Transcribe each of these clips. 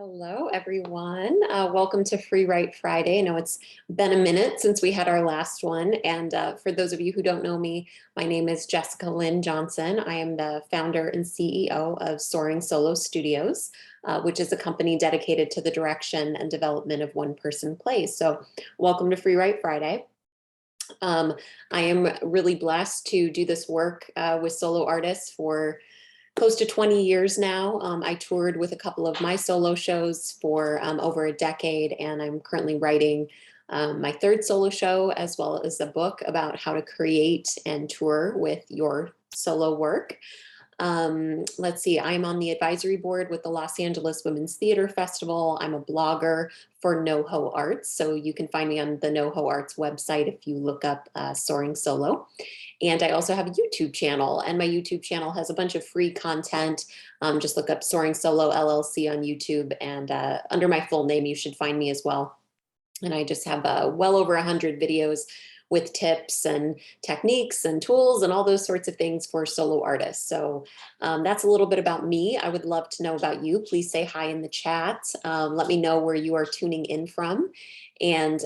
Hello, everyone. Welcome to Free Write Friday. I know it's been a minute since we had our last one. And for those of you who don't know me, my name is Jessica Lynn Johnson. I am the founder and CEO of Soaring Solo Studios, which is a company dedicated to the direction and development of one-person plays. So welcome to Free Write Friday. I am really blessed to do this work with solo artists for close to 20 years now. I toured with a couple of my solo shows for over a decade, and I'm currently writing my third solo show, as well as a book about how to create and tour with your solo work. Let's see, I'm on the advisory board with the Los Angeles Women's Theater Festival. I'm a blogger for NoHo Arts, so you can find me on the NoHo Arts website if you look up Soaring Solo. And I also have a YouTube channel, and my YouTube channel has a bunch of free content. Just look up Soaring Solo LLC on YouTube, and under my full name, you should find me as well. And I just have well over 100 videos with tips and techniques and tools and all those sorts of things for solo artists. So that's a little bit about me. I would love to know about you. Please say hi in the chat. Let me know where you are tuning in from and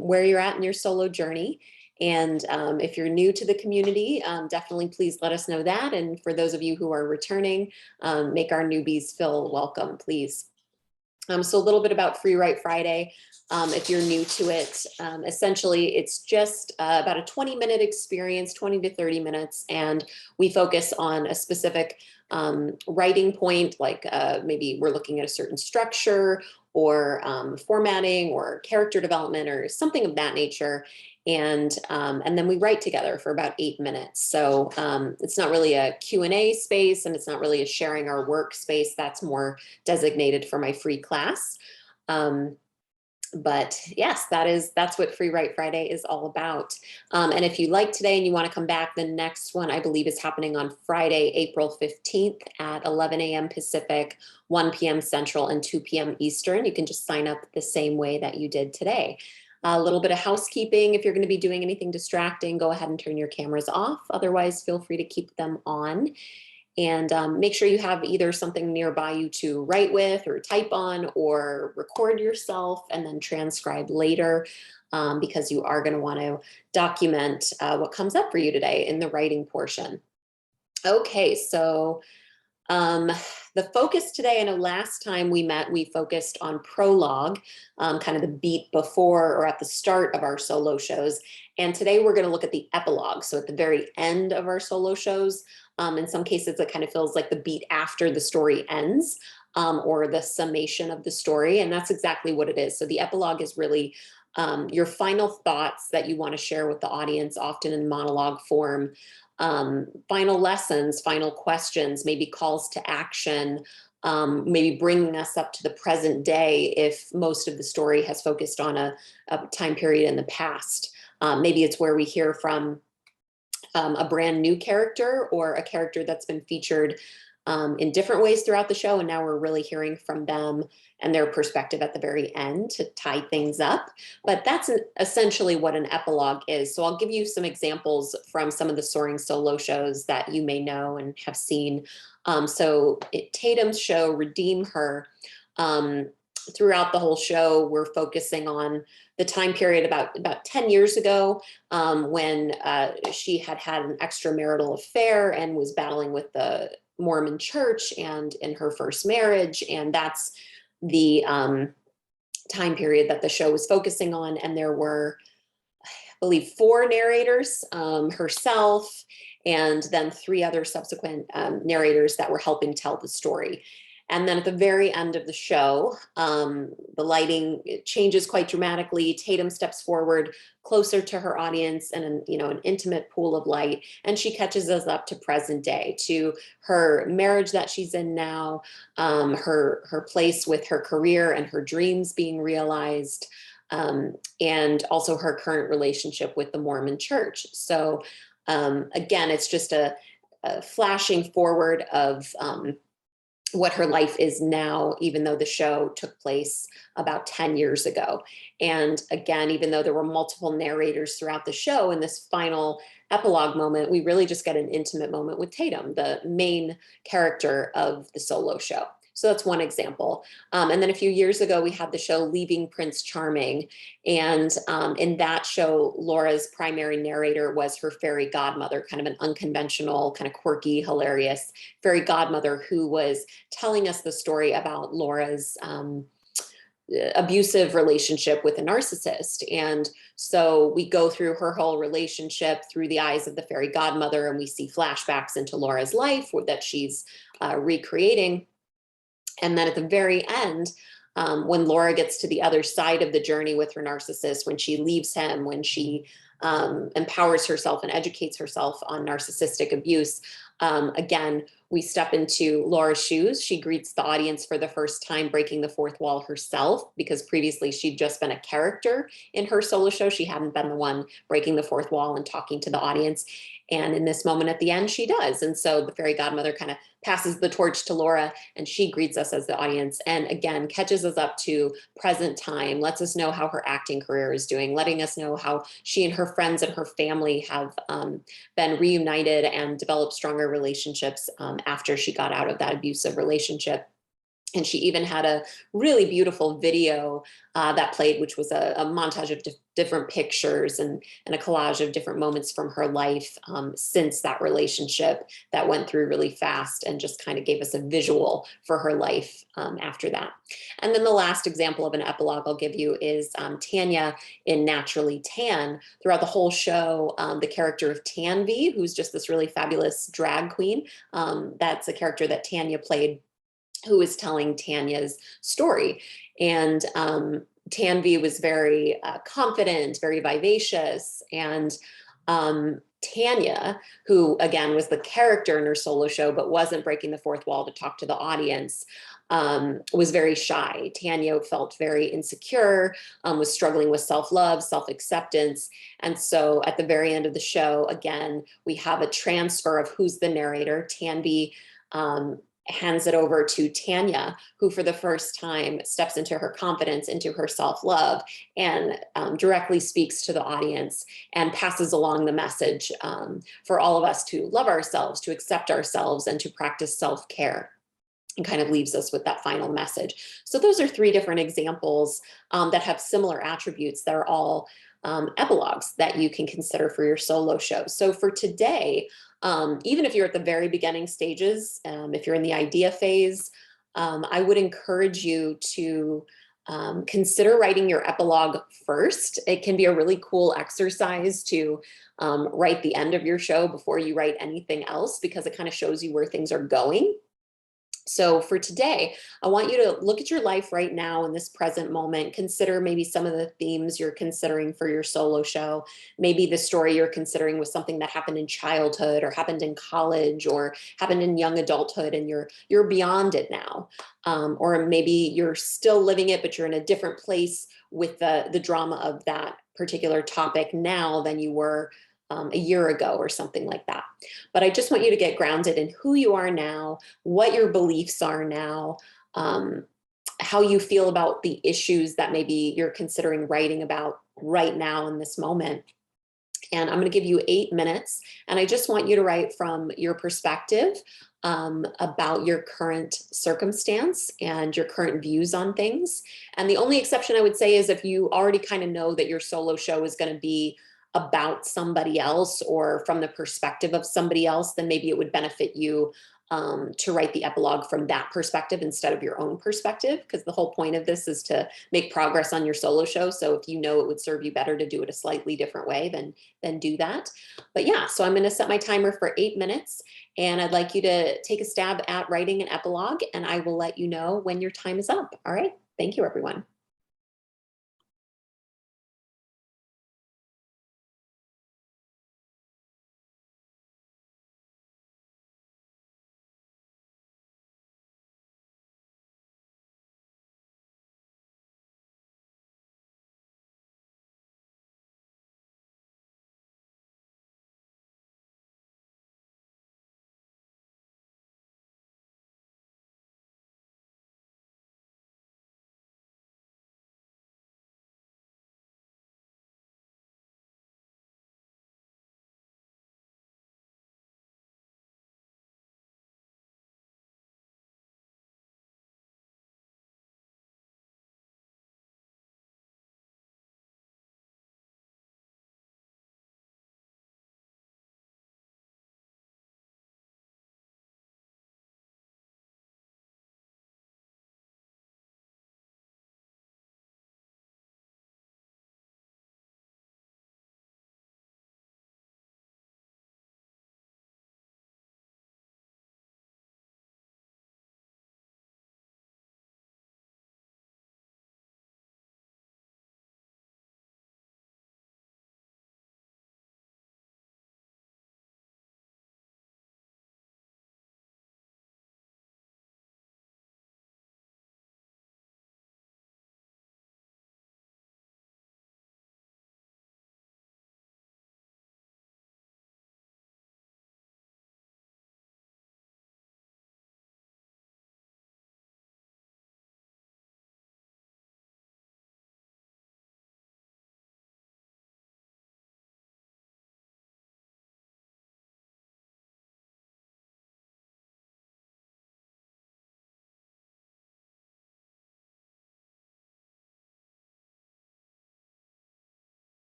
where you're at in your solo journey. And if you're new to the community, definitely please let us know that. And for those of you who are returning, make our newbies feel welcome, please. So a little bit about Free Write Friday. If you're new to it, essentially it's just about a 20-minute experience, 20 to 30 minutes, and we focus on a specific writing point, like maybe we're looking at a certain structure or formatting or character development or something of that nature. And then we write together for about 8 minutes. So it's not really a Q&A space, and it's not really a sharing our work space. That's more designated for my free class. But yes, that's what Free Write Friday is all about. And if you like today and you want to come back, the next one I believe is happening on Friday, April 15th at 11 a.m. Pacific, 1 p.m. Central, and 2 p.m. Eastern. You can just sign up the same way that you did today. A little bit of housekeeping. If you're going to be doing anything distracting, go ahead and turn your cameras off. Otherwise, feel free to keep them on. And make sure you have either something nearby you to write with or type on, or record yourself and then transcribe later, because you are going to want to document what comes up for you today in the writing portion. Okay, so the focus today, I know last time we met, we focused on prologue, kind of the beat before or at the start of our solo shows. And today we're going to look at the epilogue. So at the very end of our solo shows, in some cases, it kind of feels like the beat after the story ends, or the summation of the story. And that's exactly what it is. So the epilogue is really your final thoughts that you want to share with the audience, often in monologue form. Final lessons, final questions, maybe calls to action, maybe bringing us up to the present day if most of the story has focused on a time period in the past. Maybe it's where we hear from a brand new character or a character that's been featured in different ways throughout the show, and now we're really hearing from them and their perspective at the very end to tie things up. But that's essentially what an epilogue is. So I'll give you some examples from some of the Soaring Solo shows that you may know and have seen. So Tatum's show, Redeem Her, throughout the whole show, we're focusing on the time period about 10 years ago, when she had an extramarital affair and was battling with the Mormon church and in her first marriage. And that's the time period that the show was focusing on. And there were, I believe, 4 narrators, herself, and then 3 other subsequent narrators that were helping tell the story. And then at the very end of the show, the lighting changes quite dramatically. Tatum steps forward closer to her audience and an intimate pool of light, and she catches us up to present day, to her marriage that she's in now, her place with her career and her dreams being realized, and also her current relationship with the Mormon church. So again, it's just a flashing forward of what her life is now, even though the show took place about 10 years ago. And again, even though there were multiple narrators throughout the show, in this final epilogue moment, we really just get an intimate moment with Tatum, the main character of the solo show. So that's one example. And then a few years ago, we had the show Leaving Prince Charming. And in that show, Laura's primary narrator was her fairy godmother, kind of an unconventional, kind of quirky, hilarious fairy godmother who was telling us the story about Laura's abusive relationship with a narcissist. And so we go through her whole relationship through the eyes of the fairy godmother, and we see flashbacks into Laura's life that she's recreating. And then at the very end, when Laura gets to the other side of the journey with her narcissist, when she leaves him, when she empowers herself and educates herself on narcissistic abuse, again, we step into Laura's shoes. She greets the audience for the first time, breaking the fourth wall herself, because previously she'd just been a character in her solo show. She hadn't been the one breaking the fourth wall and talking to the audience. And in this moment at the end, she does. And so the fairy godmother kind of passes the torch to Laura, and she greets us as the audience. And again, catches us up to present time, lets us know how her acting career is doing, letting us know how she and her friends and her family have been reunited and developed stronger relationships after she got out of that abusive relationship. And she even had a really beautiful video that played, which was a montage of different pictures and a collage of different moments from her life since that relationship that went through really fast, and just kind of gave us a visual for her life after that. And then the last example of an epilogue I'll give you is Tanya in Naturally Tan. Throughout the whole show, the character of Tanvi, who's just this really fabulous drag queen, that's a character that Tanya played, who is telling Tanya's story. And Tanvi was very confident, very vivacious. And Tanya, who again was the character in her solo show, but wasn't breaking the fourth wall to talk to the audience, was very shy. Tanya felt very insecure, was struggling with self-love, self-acceptance. And so at the very end of the show, again, we have a transfer of who's the narrator. Tanvi hands it over to Tanya, who for the first time steps into her confidence, into her self-love, and directly speaks to the audience and passes along the message for all of us to love ourselves, to accept ourselves, and to practice self-care, and kind of leaves us with that final message. So those are three different examples that have similar attributes that are all epilogues that you can consider for your solo show. So for today, even if you're at the very beginning stages, if you're in the idea phase, I would encourage you to consider writing your epilogue first. It can be a really cool exercise to write the end of your show before you write anything else, because it kind of shows you where things are going. So for today, I want you to look at your life right now in this present moment. Consider maybe some of the themes you're considering for your solo show. Maybe the story you're considering was something that happened in childhood, or happened in college, or happened in young adulthood, and you're beyond it now. Or maybe you're still living it, but you're in a different place with the drama of that particular topic now than you were a year ago, or something like that. But I just want you to get grounded in who you are now, what your beliefs are now, how you feel about the issues that maybe you're considering writing about right now in this moment. And I'm going to give you 8 minutes, and I just want you to write from your perspective about your current circumstance and your current views on things. And the only exception I would say is if you already kind of know that your solo show is going to be about somebody else, or from the perspective of somebody else, then maybe it would benefit you to write the epilogue from that perspective instead of your own perspective, because the whole point of this is to make progress on your solo show. So if you know it would serve you better to do it a slightly different way, then do that. But yeah, so I'm going to set my timer for 8 minutes, and I'd like you to take a stab at writing an epilogue, and I will let you know when your time is up. All right. Thank you, everyone.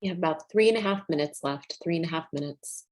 You have about 3.5 minutes left, 3.5 minutes.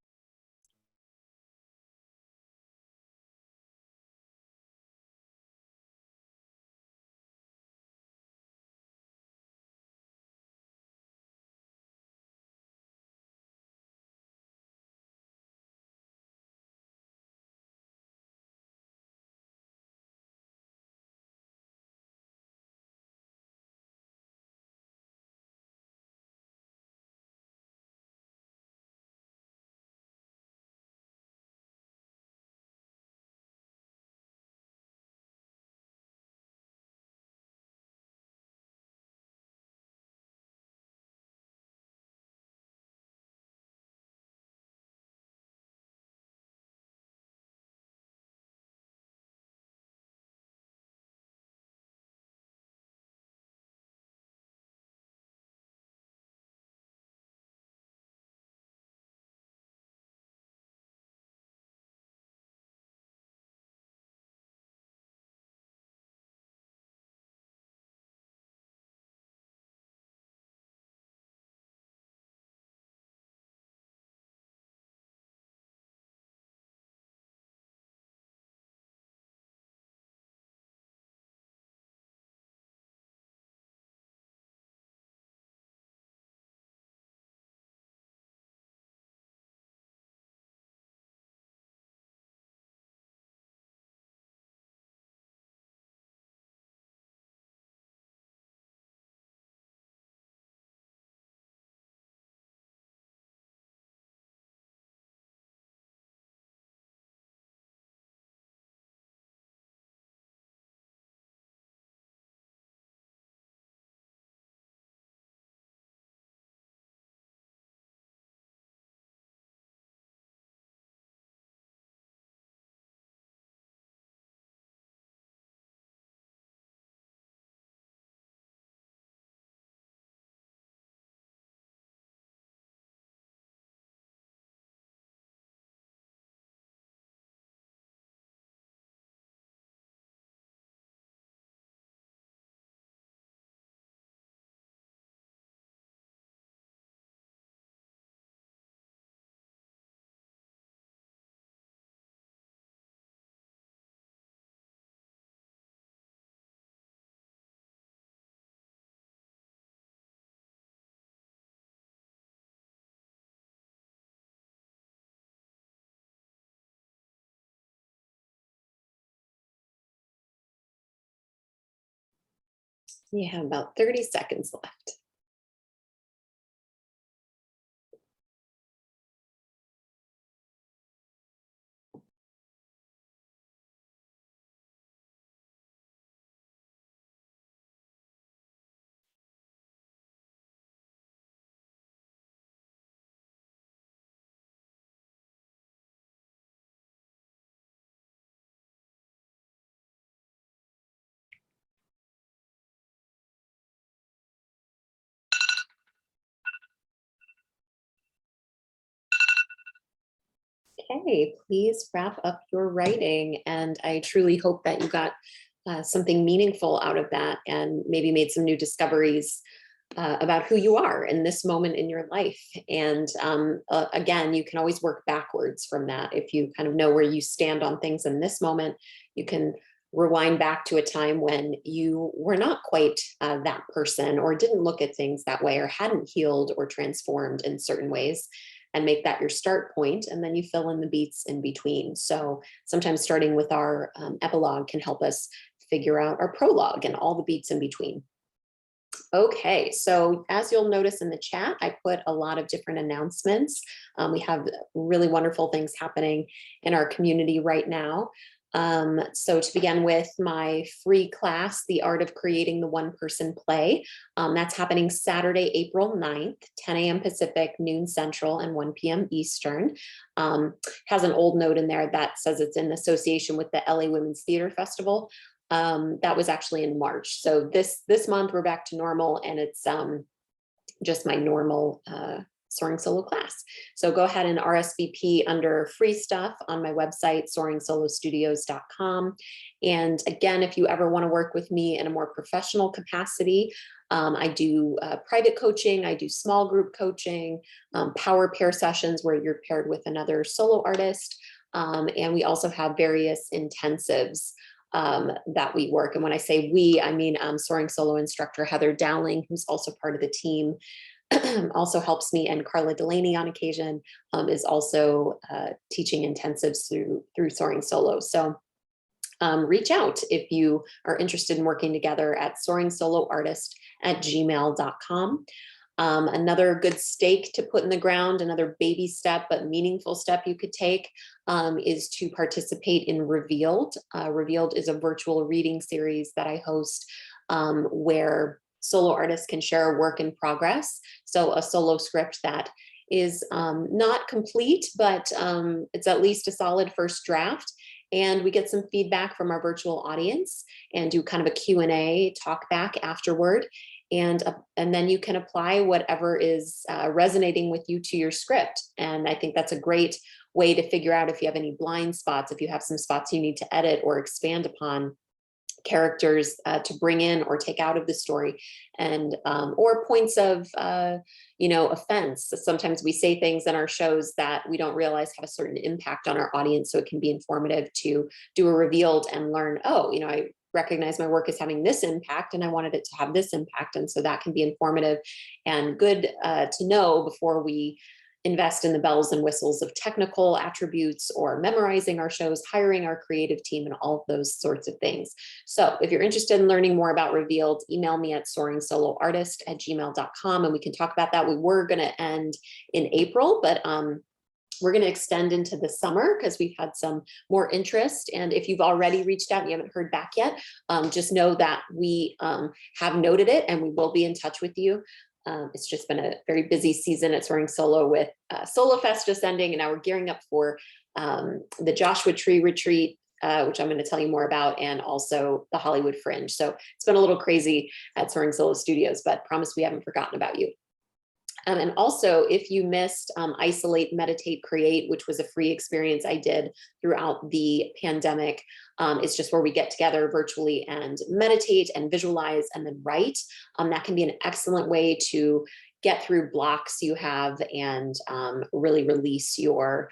You have about 30 seconds left. Okay, please wrap up your writing. And I truly hope that you got something meaningful out of that and maybe made some new discoveries about who you are in this moment in your life. And again, you can always work backwards from that. If you kind of know where you stand on things in this moment, you can rewind back to a time when you were not quite that person or didn't look at things that way or hadn't healed or transformed in certain ways, and make that your start point, and then you fill in the beats in between. So sometimes starting with our epilogue can help us figure out our prologue and all the beats in between. Okay, so as you'll notice in the chat, I put a lot of different announcements. We have really wonderful things happening in our community right now. So to begin with, my free class, The Art of Creating the One-Person Play, that's happening Saturday, April 9th, 10 a.m. Pacific, noon Central, and 1 p.m. Eastern. Has an old note in there that says it's in association with the LA Women's Theater Festival. That was actually in March. So this month we're back to normal, and it's just my normal Soaring Solo class. So go ahead and RSVP under free stuff on my website, soaringsolostudios.com. And again, if you ever want to work with me in a more professional capacity, I do private coaching, I do small group coaching, power pair sessions where you're paired with another solo artist. And we also have various intensives that we work. And when I say we, I mean Soaring Solo instructor Heather Dowling, who's also part of the team, also helps me, and Carla Delaney on occasion is also teaching intensives through Soaring Solo. So reach out if you are interested in working together at soaringsoloartist@gmail.com. Another good stake to put in the ground, another baby step, but meaningful step you could take is to participate in Revealed. Revealed is a virtual reading series that I host where solo artists can share a work in progress. So a solo script that is not complete, but it's at least a solid first draft. And we get some feedback from our virtual audience and do kind of a Q&A talk back afterward. And then you can apply whatever is resonating with you to your script. And I think that's a great way to figure out if you have any blind spots, if you have some spots you need to edit or expand upon, characters to bring in or take out of the story, and or points of offense. So sometimes we say things in our shows that we don't realize have a certain impact on our audience, so it can be informative to do a Revealed and learn, oh, I recognize my work as having this impact and I wanted it to have this impact. And so that can be informative and good to know before we invest in the bells and whistles of technical attributes or memorizing our shows, hiring our creative team, and all of those sorts of things. So if you're interested in learning more about Revealed, email me at soaringsoloartist@gmail.com and we can talk about that. We were going to end in April, but we're going to extend into the summer because we've had some more interest. And if you've already reached out and you haven't heard back yet, just know that we have noted it and we will be in touch with you. It's just been a very busy season at Soaring Solo with Solo Fest just ending, and now we're gearing up for the Joshua Tree Retreat, which I'm going to tell you more about, and also the Hollywood Fringe. So it's been a little crazy at Soaring Solo Studios, but promise we haven't forgotten about you. And also, if you missed Isolate, Meditate, Create, which was a free experience I did throughout the pandemic, it's just where we get together virtually and meditate and visualize and then write. That can be an excellent way to get through blocks you have and really release your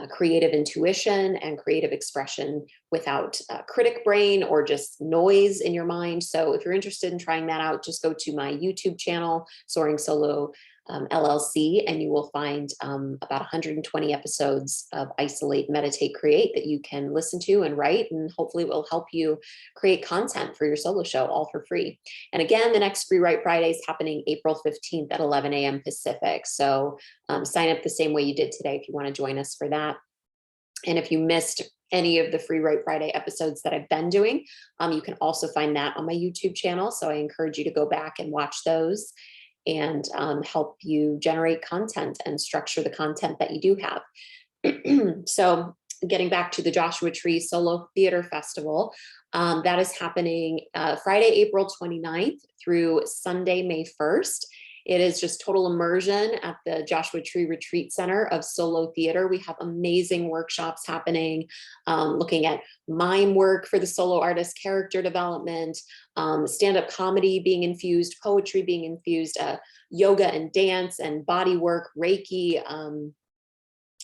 creative intuition and creative expression without critic brain or just noise in your mind. So if you're interested in trying that out, just go to my YouTube channel, Soaring Solo LLC, and you will find about 120 episodes of Isolate, Meditate, Create that you can listen to and write, and hopefully it will help you create content for your solo show, all for free. And again, the next FREEWrite Friday is happening April 15th at 11 a.m. Pacific. So sign up the same way you did today if you want to join us for that. And if you missed any of the FREEWrite Friday episodes that I've been doing, you can also find that on my YouTube channel. So I encourage you to go back and watch those and help you generate content and structure the content that you do have. So getting back to the Joshua Tree Solo Theater Festival, that is happening Friday, April 29th through Sunday, May 1st. It is just total immersion at the Joshua Tree Retreat Center of Solo Theater. We have amazing workshops happening, looking at mime work for the solo artist, character development, stand-up comedy being infused, poetry being infused, yoga and dance and body work, Reiki,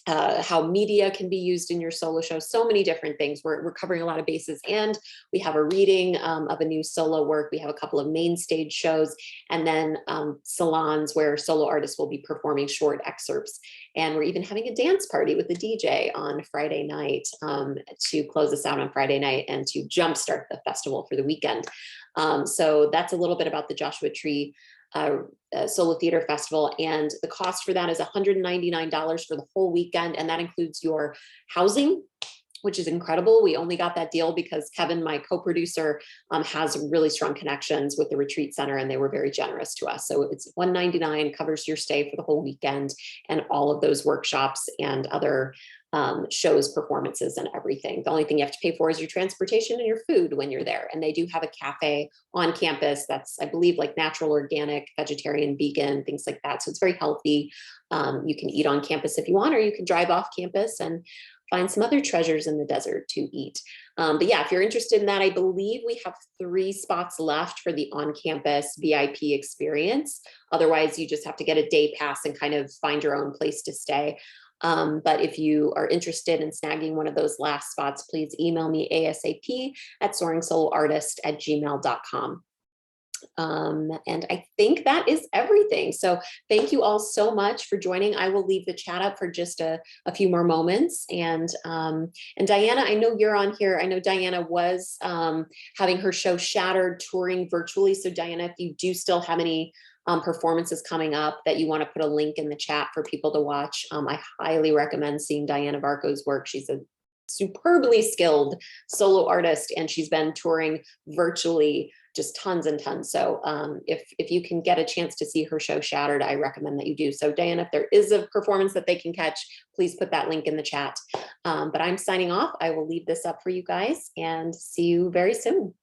how media can be used in your solo show, so many different things. We're covering a lot of bases, and we have a reading of a new solo work. We have a couple of main stage shows, and then salons where solo artists will be performing short excerpts. And we're even having a dance party with the DJ on Friday night to close us out on Friday night and to jumpstart the festival for the weekend. So that's a little bit about the Joshua Tree Solo Theater Festival, and the cost for that is $199 for the whole weekend, and that includes your housing, which is incredible. We only got that deal because Kevin, my co-producer, has really strong connections with the retreat center, and they were very generous to us. So it's $199, covers your stay for the whole weekend, and all of those workshops and other shows, performances, and everything. The only thing you have to pay for is your transportation and your food when you're there. And they do have a cafe on campus that's, I believe, like natural, organic, vegetarian, vegan, things like that. So it's very healthy. You can eat on campus if you want, or you can drive off campus and find some other treasures in the desert to eat. But yeah, if you're interested in that, I believe we have 3 spots left for the on-campus VIP experience. Otherwise, you just have to get a day pass and kind of find your own place to stay. But if you are interested in snagging one of those last spots, please email me ASAP at soaringsoloartist@gmail.com. And I think that is everything. So thank you all so much for joining. I will leave the chat up for just a few more moments. And Diana, I know you're on here. I know Diana was having her show Shattered touring virtually. So Diana, if you do still have any performances coming up that you want to put a link in the chat for people to watch, I highly recommend seeing Diana Varco's work. She's a superbly skilled solo artist, and she's been touring virtually just tons and tons. So if you can get a chance to see her show Shattered, I recommend that you do. So Diana, if there is a performance that they can catch, please put that link in the chat. But I'm signing off. I will leave this up for you guys and see you very soon.